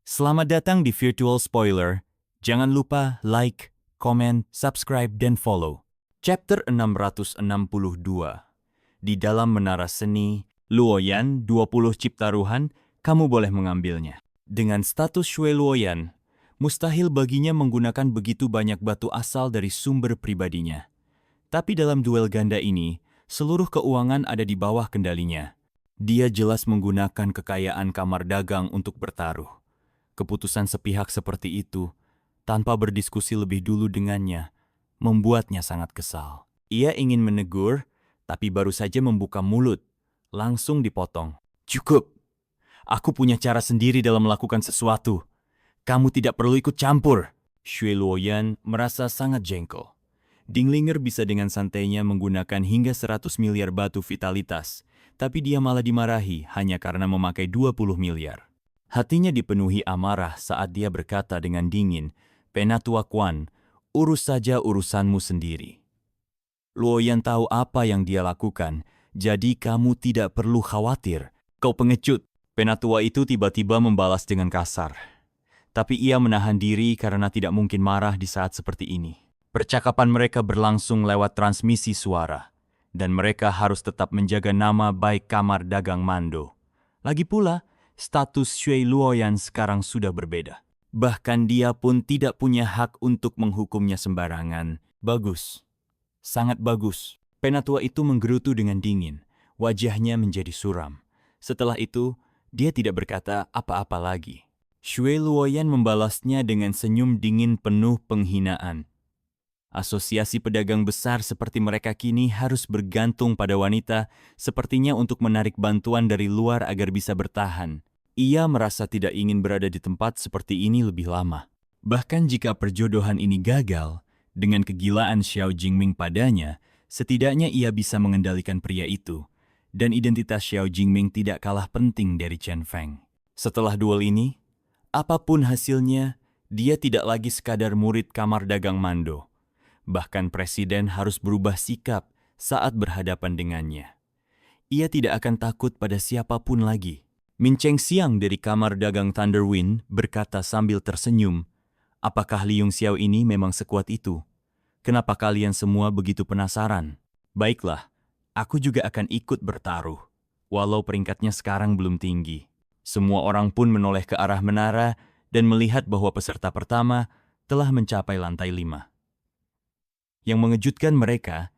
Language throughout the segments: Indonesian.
Selamat datang di Virtual Spoiler. Jangan lupa like, komen, subscribe, dan follow. Chapter 662. Di dalam menara seni, Luoyan 20 ciptaruhan, kamu boleh mengambilnya. Dengan status Shui Luoyan, mustahil baginya menggunakan begitu banyak batu asal dari sumber pribadinya. Tapi dalam duel ganda ini, seluruh keuangan ada di bawah kendalinya. Dia jelas menggunakan kekayaan kamar dagang untuk bertaruh. Keputusan sepihak seperti itu, tanpa berdiskusi lebih dulu dengannya, membuatnya sangat kesal. Ia ingin menegur, tapi baru saja membuka mulut, langsung dipotong. Cukup! Aku punya cara sendiri dalam melakukan sesuatu. Kamu tidak perlu ikut campur. Shui Luoyan merasa sangat jengkel. Dinglinger bisa dengan santainya menggunakan hingga 100 miliar batu vitalitas, tapi dia malah dimarahi hanya karena memakai 20 miliar. Hatinya dipenuhi amarah saat dia berkata dengan dingin, "Penatua Quan, urus saja urusanmu sendiri." Luoyan tahu apa yang dia lakukan, jadi kamu tidak perlu khawatir. Kau pengecut. Penatua itu tiba-tiba membalas dengan kasar. Tapi ia menahan diri karena tidak mungkin marah di saat seperti ini. Percakapan mereka berlangsung lewat transmisi suara, dan mereka harus tetap menjaga nama baik kamar dagang Mando. Lagi pula, status Shui Luoyan sekarang sudah berbeda. Bahkan dia pun tidak punya hak untuk menghukumnya sembarangan. Bagus. Sangat bagus. Penatua itu menggerutu dengan dingin. Wajahnya menjadi suram. Setelah itu, dia tidak berkata apa-apa lagi. Shui Luoyan membalasnya dengan senyum dingin penuh penghinaan. Asosiasi pedagang besar seperti mereka kini harus bergantung pada wanita sepertinya untuk menarik bantuan dari luar agar bisa bertahan. Ia merasa tidak ingin berada di tempat seperti ini lebih lama. Bahkan jika perjodohan ini gagal, dengan kegilaan Xiao Jingming padanya, setidaknya ia bisa mengendalikan pria itu. Dan identitas Xiao Jingming tidak kalah penting dari Chen Feng. Setelah duel ini, apapun hasilnya, dia tidak lagi sekadar murid kamar dagang Mando. Bahkan presiden harus berubah sikap saat berhadapan dengannya. Ia tidak akan takut pada siapapun lagi. Min Cheng Xiang dari kamar dagang Thunderwind berkata sambil tersenyum, "Apakah Liung Xiao ini memang sekuat itu? Kenapa kalian semua begitu penasaran? Baiklah, aku juga akan ikut bertaruh, walau peringkatnya sekarang belum tinggi." Semua orang pun menoleh ke arah menara dan melihat bahwa peserta pertama telah mencapai lantai 5. Yang mengejutkan mereka,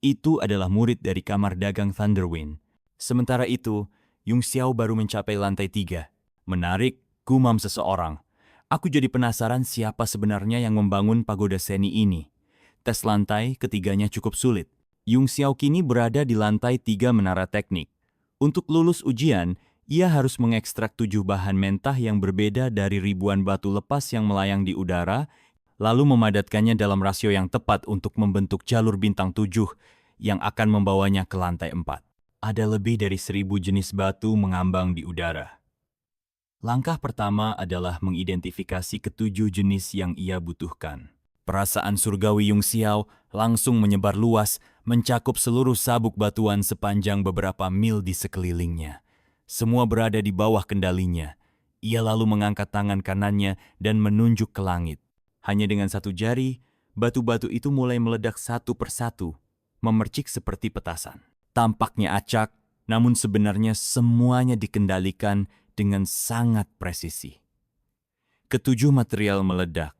itu adalah murid dari kamar dagang Thunderwind. Sementara itu, Yung Xiao baru mencapai lantai 3. Menarik, gumam seseorang. Aku jadi penasaran siapa sebenarnya yang membangun pagoda seni ini. Tes lantai ketiganya cukup sulit. Yung Xiao kini berada di lantai 3 menara teknik. Untuk lulus ujian, ia harus mengekstrak 7 bahan mentah yang berbeda dari ribuan batu lepas yang melayang di udara, lalu memadatkannya dalam rasio yang tepat untuk membentuk jalur bintang 7 yang akan membawanya ke lantai 4. Ada lebih dari 1000 jenis batu mengambang di udara. Langkah pertama adalah mengidentifikasi ketujuh jenis yang ia butuhkan. Perasaan surgawi Yung Xiao langsung menyebar luas, mencakup seluruh sabuk batuan sepanjang beberapa mil di sekelilingnya. Semua berada di bawah kendalinya. Ia lalu mengangkat tangan kanannya dan menunjuk ke langit. Hanya dengan satu jari, batu-batu itu mulai meledak satu persatu, memercik seperti petasan. Tampaknya acak, namun sebenarnya semuanya dikendalikan dengan sangat presisi. Ketujuh material meledak,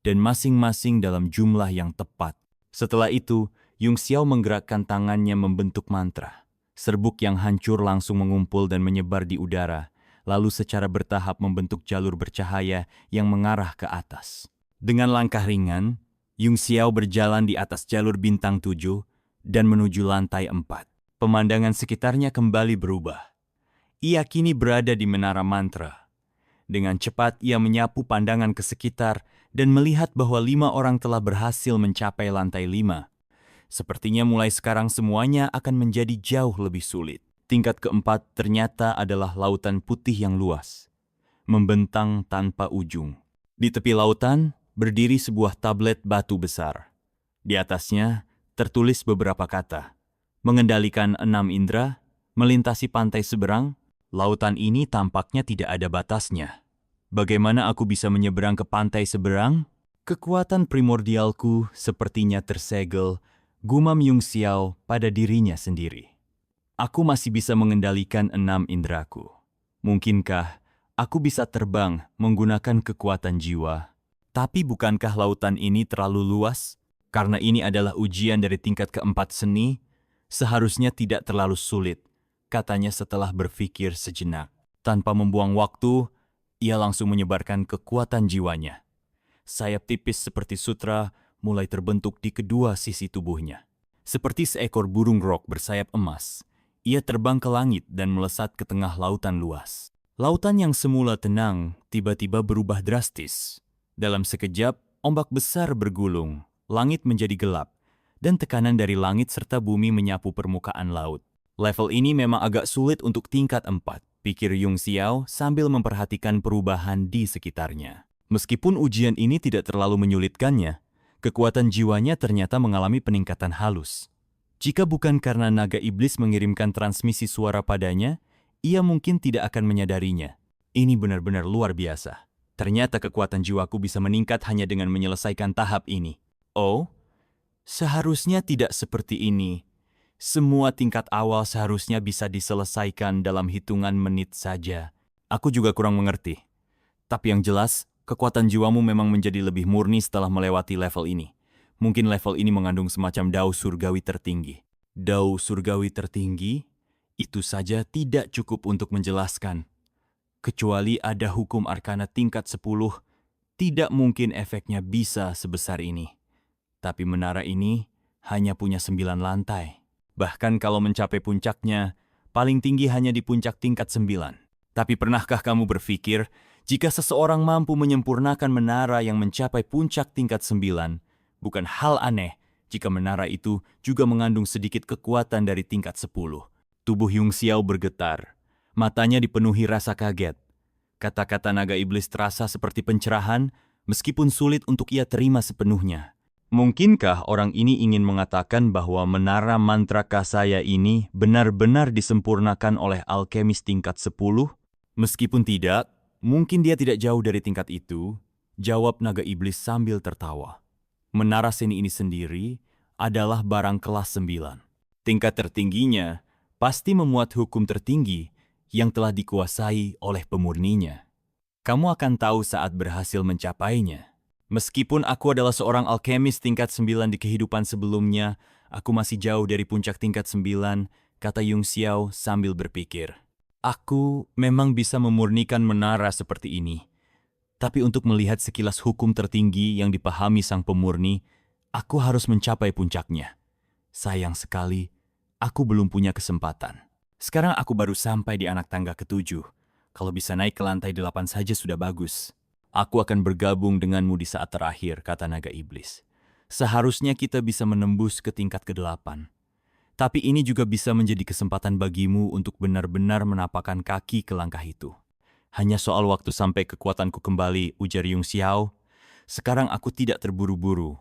dan masing-masing dalam jumlah yang tepat. Setelah itu, Yung Xiao menggerakkan tangannya membentuk mantra. Serbuk yang hancur langsung mengumpul dan menyebar di udara, lalu secara bertahap membentuk jalur bercahaya yang mengarah ke atas. Dengan langkah ringan, Yung Xiao berjalan di atas jalur bintang 7 dan menuju lantai 4. Pemandangan sekitarnya kembali berubah. Ia kini berada di menara mantra. Dengan cepat ia menyapu pandangan ke sekitar dan melihat bahwa 5 orang telah berhasil mencapai lantai 5. Sepertinya mulai sekarang semuanya akan menjadi jauh lebih sulit. Tingkat keempat ternyata adalah lautan putih yang luas, membentang tanpa ujung. Di tepi lautan berdiri sebuah tablet batu besar. Di atasnya tertulis beberapa kata. Mengendalikan 6 indera, melintasi pantai seberang, lautan ini tampaknya tidak ada batasnya. Bagaimana aku bisa menyeberang ke pantai seberang? Kekuatan primordialku sepertinya tersegel, gumam Yung Xiao pada dirinya sendiri. Aku masih bisa mengendalikan 6 indraku. Mungkinkah aku bisa terbang menggunakan kekuatan jiwa? Tapi bukankah lautan ini terlalu luas? Karena ini adalah ujian dari tingkat keempat seni, seharusnya tidak terlalu sulit, katanya setelah berpikir sejenak. Tanpa membuang waktu, ia langsung menyebarkan kekuatan jiwanya. Sayap tipis seperti sutra mulai terbentuk di kedua sisi tubuhnya. Seperti seekor burung rok bersayap emas, ia terbang ke langit dan melesat ke tengah lautan luas. Lautan yang semula tenang tiba-tiba berubah drastis. Dalam sekejap, ombak besar bergulung, langit menjadi gelap, dan tekanan dari langit serta bumi menyapu permukaan laut. Level ini memang agak sulit untuk tingkat 4, pikir Yung Xiao sambil memperhatikan perubahan di sekitarnya. Meskipun ujian ini tidak terlalu menyulitkannya, kekuatan jiwanya ternyata mengalami peningkatan halus. Jika bukan karena naga iblis mengirimkan transmisi suara padanya, ia mungkin tidak akan menyadarinya. Ini benar-benar luar biasa. Ternyata kekuatan jiwaku bisa meningkat hanya dengan menyelesaikan tahap ini. Oh, seharusnya tidak seperti ini. Semua tingkat awal seharusnya bisa diselesaikan dalam hitungan menit saja. Aku juga kurang mengerti. Tapi yang jelas, kekuatan jiwamu memang menjadi lebih murni setelah melewati level ini. Mungkin level ini mengandung semacam dao surgawi tertinggi. Dao surgawi tertinggi? Itu saja tidak cukup untuk menjelaskan. Kecuali ada hukum arkana tingkat 10, tidak mungkin efeknya bisa sebesar ini. Tapi menara ini hanya punya 9 lantai. Bahkan kalau mencapai puncaknya, paling tinggi hanya di puncak tingkat 9. Tapi pernahkah kamu berpikir, jika seseorang mampu menyempurnakan menara yang mencapai puncak tingkat 9, bukan hal aneh jika menara itu juga mengandung sedikit kekuatan dari tingkat 10. Tubuh Yung Xiao bergetar. Matanya dipenuhi rasa kaget. Kata-kata naga iblis terasa seperti pencerahan, meskipun sulit untuk ia terima sepenuhnya. Mungkinkah orang ini ingin mengatakan bahwa menara mantra kasaya ini benar-benar disempurnakan oleh alkemis tingkat 10? Meskipun tidak, mungkin dia tidak jauh dari tingkat itu, jawab naga iblis sambil tertawa. Menara seni ini sendiri adalah barang kelas 9. Tingkat tertingginya pasti memuat hukum tertinggi yang telah dikuasai oleh pemurninya. Kamu akan tahu saat berhasil mencapainya. Meskipun aku adalah seorang alkemis tingkat 9 di kehidupan sebelumnya, aku masih jauh dari puncak tingkat 9, kata Yung Xiao sambil berpikir. Aku memang bisa memurnikan menara seperti ini. Tapi untuk melihat sekilas hukum tertinggi yang dipahami sang pemurni, aku harus mencapai puncaknya. Sayang sekali, aku belum punya kesempatan. Sekarang aku baru sampai di anak tangga ke-7. Kalau bisa naik ke lantai 8 saja sudah bagus. Aku akan bergabung denganmu di saat terakhir, kata naga iblis. Seharusnya kita bisa menembus ke tingkat ke-8. Tapi ini juga bisa menjadi kesempatan bagimu untuk benar-benar menapakkan kaki ke langkah itu. Hanya soal waktu sampai kekuatanku kembali, ujar Yung Xiao. Sekarang aku tidak terburu-buru.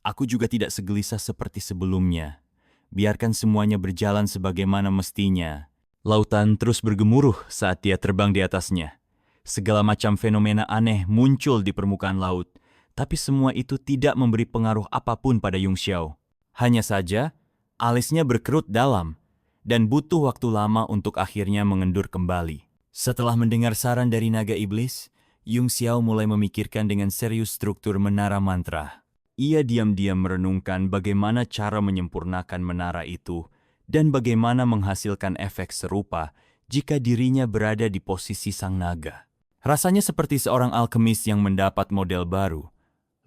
Aku juga tidak segelisah seperti sebelumnya. Biarkan semuanya berjalan sebagaimana mestinya. Lautan terus bergemuruh saat dia terbang di atasnya. Segala macam fenomena aneh muncul di permukaan laut, tapi semua itu tidak memberi pengaruh apapun pada Yung Xiao. Hanya saja, alisnya berkerut dalam, dan butuh waktu lama untuk akhirnya mengendur kembali. Setelah mendengar saran dari naga iblis, Yung Xiao mulai memikirkan dengan serius struktur menara mantra. Ia diam-diam merenungkan bagaimana cara menyempurnakan menara itu dan bagaimana menghasilkan efek serupa jika dirinya berada di posisi sang naga. Rasanya seperti seorang alkemis yang mendapat model baru,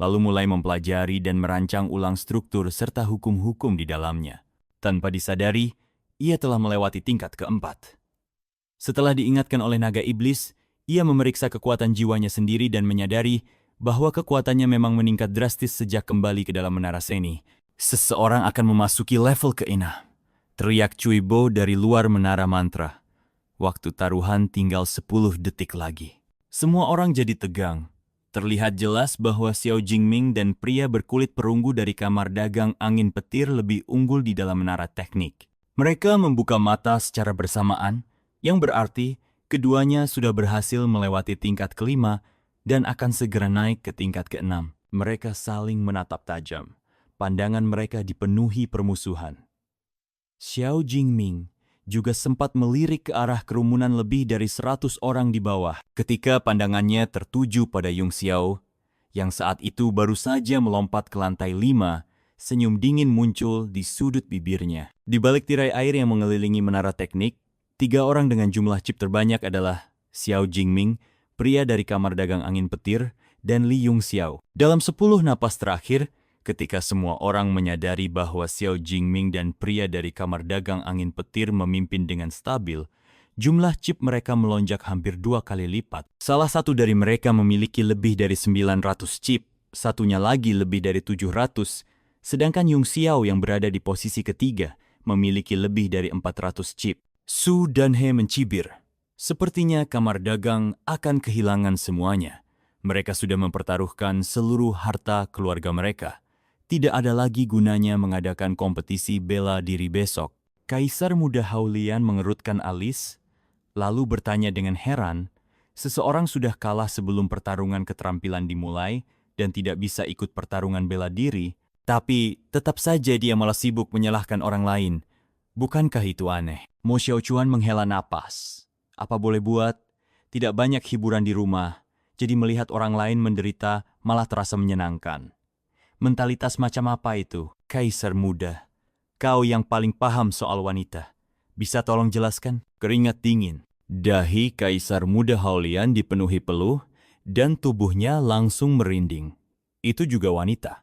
lalu mulai mempelajari dan merancang ulang struktur serta hukum-hukum di dalamnya. Tanpa disadari, ia telah melewati tingkat keempat. Setelah diingatkan oleh naga iblis, ia memeriksa kekuatan jiwanya sendiri dan menyadari bahwa kekuatannya memang meningkat drastis sejak kembali ke dalam menara seni. Seseorang akan memasuki level ke-6. Teriak Cui Bo dari luar menara mantra. Waktu taruhan tinggal 10 detik lagi. Semua orang jadi tegang. Terlihat jelas bahwa Xiao Jingming dan pria berkulit perunggu dari kamar dagang angin petir lebih unggul di dalam menara teknik. Mereka membuka mata secara bersamaan, yang berarti Keduanya sudah berhasil melewati tingkat kelima dan akan segera naik ke tingkat keenam. Mereka saling menatap tajam. Pandangan mereka dipenuhi permusuhan. Xiao Jingming juga sempat melirik ke arah kerumunan lebih dari 100 orang di bawah ketika pandangannya tertuju pada Yung Xiao, yang saat itu baru saja melompat ke lantai 5. Senyum dingin muncul di sudut bibirnya. Di balik tirai air yang mengelilingi menara teknik, 3 orang dengan jumlah chip terbanyak adalah Xiao Jingming, pria dari kamar dagang angin petir, dan Li Yung Xiao. Dalam 10 napas terakhir, ketika semua orang menyadari bahwa Xiao Jingming dan pria dari kamar dagang angin petir memimpin dengan stabil, jumlah chip mereka melonjak hampir 2 kali lipat. Salah satu dari mereka memiliki lebih dari 900 chip, satunya lagi lebih dari 700, sedangkan Yung Xiao yang berada di posisi ketiga memiliki lebih dari 400 chip. Su Danhe mencibir. Sepertinya kamar dagang akan kehilangan semuanya. Mereka sudah mempertaruhkan seluruh harta keluarga mereka. Tidak ada lagi gunanya mengadakan kompetisi bela diri besok. Kaisar Muda Haolian mengerutkan alis, lalu bertanya dengan heran, seseorang sudah kalah sebelum pertarungan keterampilan dimulai dan tidak bisa ikut pertarungan bela diri, tapi tetap saja dia malah sibuk menyalahkan orang lain. Bukankah itu aneh? Mo Xiaochuan menghela napas. Apa boleh buat? Tidak banyak hiburan di rumah, jadi melihat orang lain menderita malah terasa menyenangkan. Mentalitas macam apa itu, Kaisar Muda? Kau yang paling paham soal wanita. Bisa tolong jelaskan? Keringat dingin. Dahi Kaisar Muda Haolian dipenuhi peluh dan tubuhnya langsung merinding. Itu juga wanita.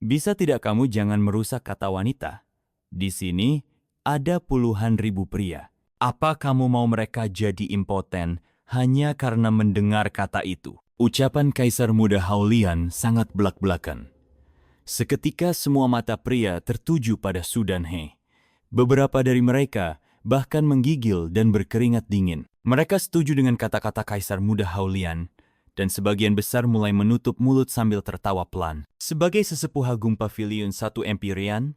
Bisa tidak kamu jangan merusak kata wanita? Di sini ada puluhan ribu pria. Apa kamu mau mereka jadi impoten hanya karena mendengar kata itu? Ucapan Kaisar Muda Haolian sangat belak-belakan. Seketika semua mata pria tertuju pada Su Danhe. Beberapa dari mereka bahkan menggigil dan berkeringat dingin. Mereka setuju dengan kata-kata Kaisar Muda Haolian, dan sebagian besar mulai menutup mulut sambil tertawa pelan. Sebagai sesepuh agung Pavilion 1 Empyrean,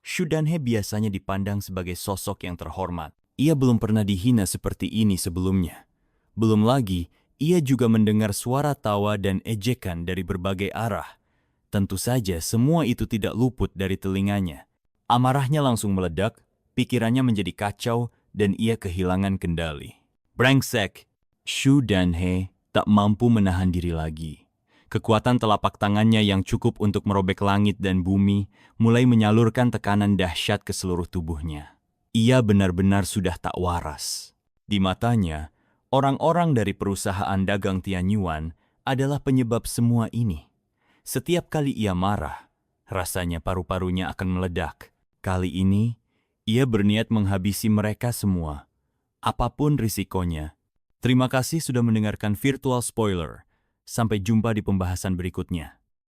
Su Danhe biasanya dipandang sebagai sosok yang terhormat. Ia belum pernah dihina seperti ini sebelumnya. Belum lagi, ia juga mendengar suara tawa dan ejekan dari berbagai arah. Tentu saja semua itu tidak luput dari telinganya. Amarahnya langsung meledak, pikirannya menjadi kacau, dan ia kehilangan kendali. Brengsek! Su Danhe tak mampu menahan diri lagi. Kekuatan telapak tangannya yang cukup untuk merobek langit dan bumi mulai menyalurkan tekanan dahsyat ke seluruh tubuhnya. Ia benar-benar sudah tak waras. Di matanya, orang-orang dari perusahaan dagang Tianyuan adalah penyebab semua ini. Setiap kali ia marah, rasanya paru-parunya akan meledak. Kali ini, ia berniat menghabisi mereka semua, apapun risikonya. Terima kasih sudah mendengarkan Virtual Spoiler. Sampai jumpa di pembahasan berikutnya.